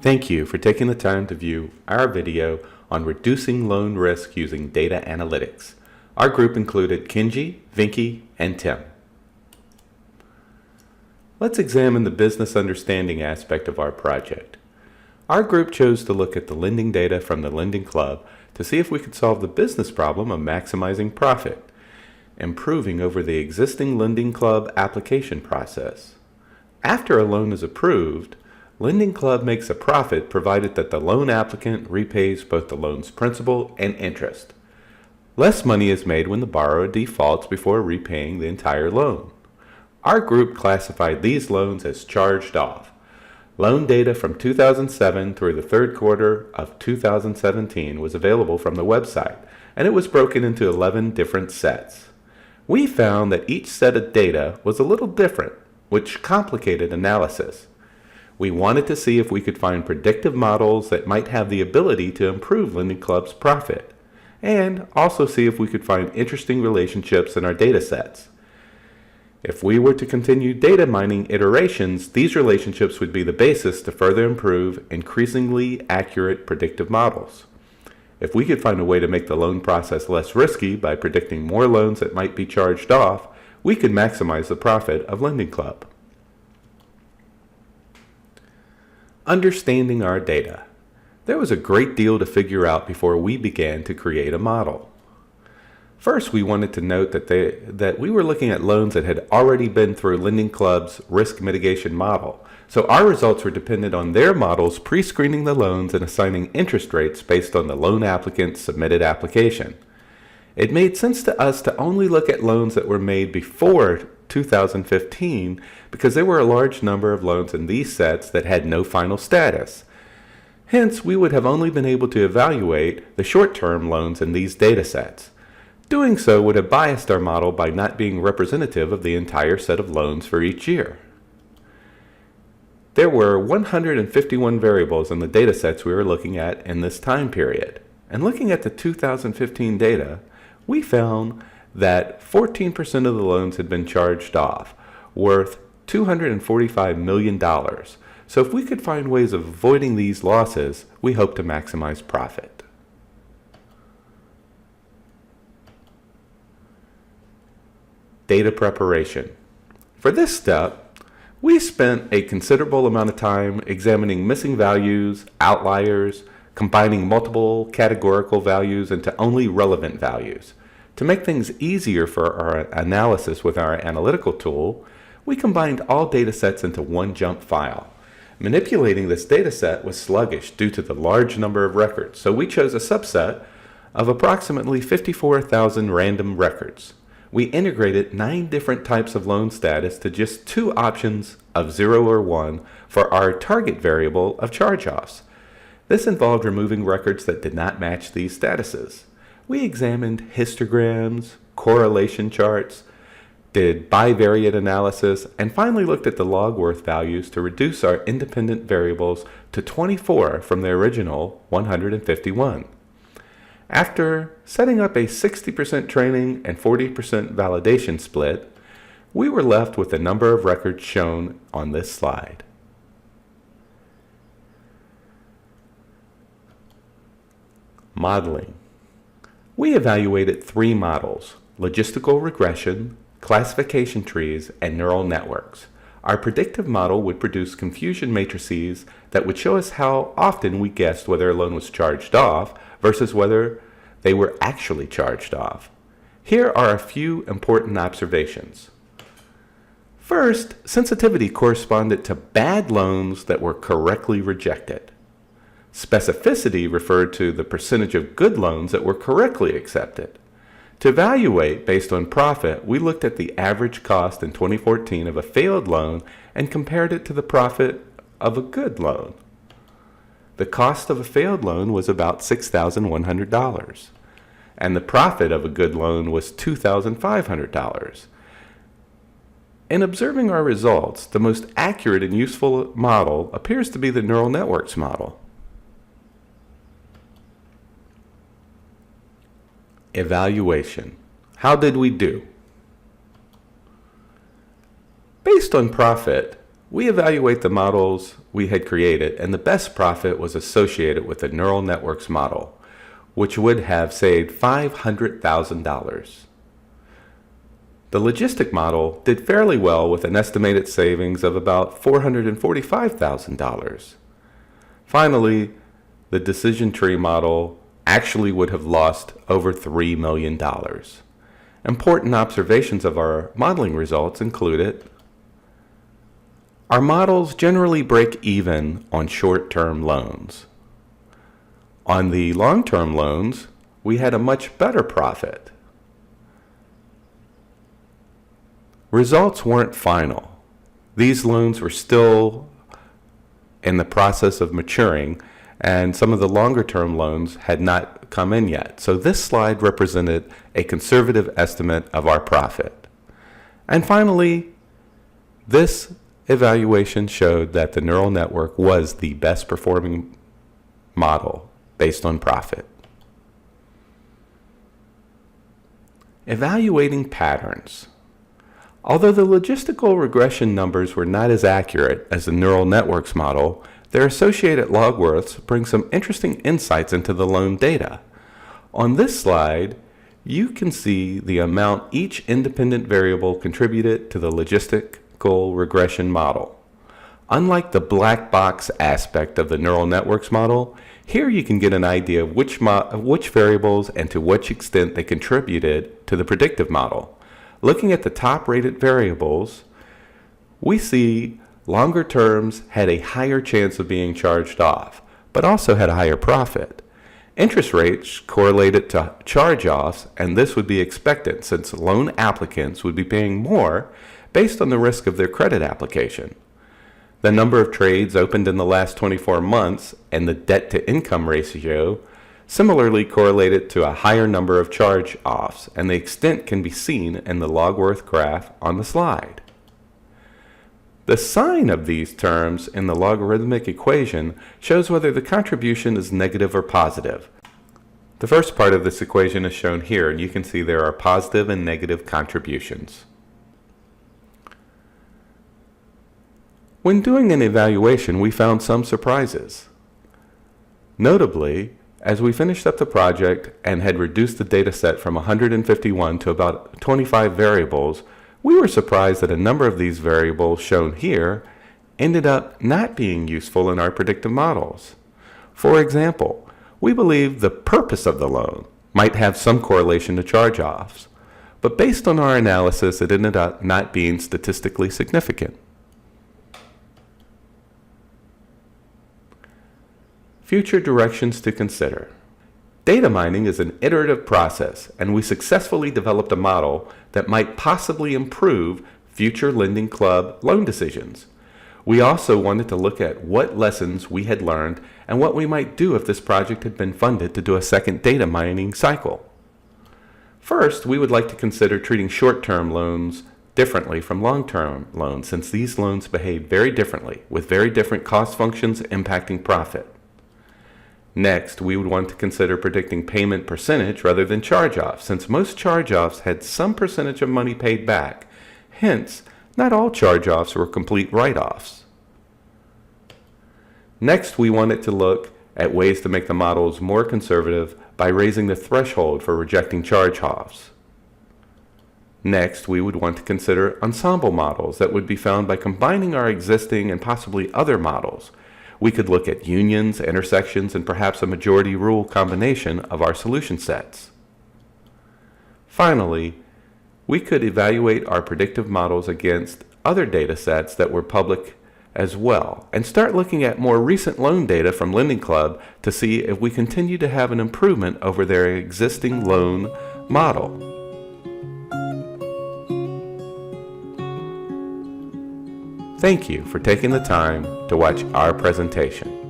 Thank you for taking the time to view our video on reducing loan risk using data analytics. Our group included Kenji, Vinky, and Tim. Let's examine the business understanding aspect of our project. Our group chose to look at the lending data from the lending club to see if we could solve the business problem of maximizing profit, improving over the existing lending club application process. After a loan is approved, Lending Club makes a profit provided that the loan applicant repays both the loan's principal and interest. Less money is made when the borrower defaults before repaying the entire loan. Our group classified these loans as charged off. Loan data from 2007 through the third quarter of 2017 was available from the website, and it was broken into 11 different sets. We found that each set of data was a little different, which complicated analysis. We wanted to see if we could find predictive models that might have the ability to improve Lending Club's profit, and also see if we could find interesting relationships in our data sets. If we were to continue data mining iterations, these relationships would be the basis to further improve increasingly accurate predictive models. If we could find a way to make the loan process less risky by predicting more loans that might be charged off, we could maximize the profit of Lending Club. Understanding our data. There was a great deal to figure out before we began to create a model. First, we wanted to note that we were looking at loans that had already been through Lending Club's risk mitigation model, so our results were dependent on their models pre-screening the loans and assigning interest rates based on the loan applicant's submitted application. It made sense to us to only look at loans that were made before 2015 because there were a large number of loans in these sets that had no final status. Hence, we would have only been able to evaluate the short-term loans in these data sets. Doing so would have biased our model by not being representative of the entire set of loans for each year. There were 151 variables in the data sets we were looking at in this time period. And looking at the 2015 data, we found that 14% of the loans had been charged off, worth $245 million. So if we could find ways of avoiding these losses, we hope to maximize profit. Data preparation. For this step, we spent a considerable amount of time examining missing values, outliers, combining multiple categorical values into only relevant values. To make things easier for our analysis with our analytical tool, we combined all data sets into one jump file. Manipulating this data set was sluggish due to the large number of records, so we chose a subset of approximately 54,000 random records. We integrated 9 different types of loan status to just 2 options of 0 or 1 for our target variable of charge-offs. This involved removing records that did not match these statuses. We examined histograms, correlation charts, did bivariate analysis, and finally looked at the log worth values to reduce our independent variables to 24 from the original 151. After setting up a 60% training and 40% validation split, we were left with the number of records shown on this slide. Modeling. We evaluated 3 models: logistical regression, classification trees, and neural networks. Our predictive model would produce confusion matrices that would show us how often we guessed whether a loan was charged off versus whether they were actually charged off. Here are a few important observations. First, sensitivity corresponded to bad loans that were correctly rejected. Specificity referred to the percentage of good loans that were correctly accepted. To evaluate based on profit, we looked at the average cost in 2014 of a failed loan and compared it to the profit of a good loan. The cost of a failed loan was about $6,100, and the profit of a good loan was $2,500. In observing our results, the most accurate and useful model appears to be the neural networks model. Evaluation. How did we do? Based on profit, We evaluate the models we had created, and the best profit was associated with the neural networks model, which would have saved $500,000. The logistic model did fairly well with an estimated savings of about $445,000. Finally, the decision tree model actually would have lost over $3 million. Important observations of our modeling results included: our models generally break even on short-term loans. On the long-term loans, we had a much better profit. Results weren't final. These loans were still in the process of maturing, and some of the longer-term loans had not come in yet. So this slide represented a conservative estimate of our profit. And finally, this evaluation showed that the neural network was the best performing model based on profit. Evaluating patterns. Although the logistical regression numbers were not as accurate as the neural networks model, their associated log worths bring some interesting insights into the loan data. On this slide, you can see the amount each independent variable contributed to the logistical regression model. Unlike the black box aspect of the neural networks model, here you can get an idea of which variables and to which extent they contributed to the predictive model. Looking at the top rated variables, we see longer terms had a higher chance of being charged off, but also had a higher profit. Interest rates correlated to charge-offs, and this would be expected since loan applicants would be paying more based on the risk of their credit application. The number of trades opened in the last 24 months and the debt-to-income ratio similarly correlated to a higher number of charge-offs, and the extent can be seen in the log worth graph on the slide. The sign of these terms in the logarithmic equation shows whether the contribution is negative or positive. The first part of this equation is shown here, and you can see there are positive and negative contributions. When doing an evaluation, we found some surprises. Notably, as we finished up the project and had reduced the data set from 151 to about 25 variables, we were surprised that a number of these variables shown here ended up not being useful in our predictive models. For example, we believe the purpose of the loan might have some correlation to charge-offs, but based on our analysis, it ended up not being statistically significant. Future directions to consider. Data mining is an iterative process, and we successfully developed a model that might possibly improve future lending club loan decisions. We also wanted to look at what lessons we had learned and what we might do if this project had been funded to do a second data mining cycle. First, we would like to consider treating short-term loans differently from long-term loans, since these loans behave very differently, with very different cost functions impacting profit. Next, we would want to consider predicting payment percentage rather than charge-offs, since most charge-offs had some percentage of money paid back. Hence, not all charge-offs were complete write-offs. Next, we wanted to look at ways to make the models more conservative by raising the threshold for rejecting charge-offs. Next, we would want to consider ensemble models that would be found by combining our existing and possibly other models. We could look at unions, intersections, and perhaps a majority rule combination of our solution sets. Finally, we could evaluate our predictive models against other data sets that were public as well, and start looking at more recent loan data from Lending Club to see if we continue to have an improvement over their existing loan model. Thank you for taking the time to watch our presentation.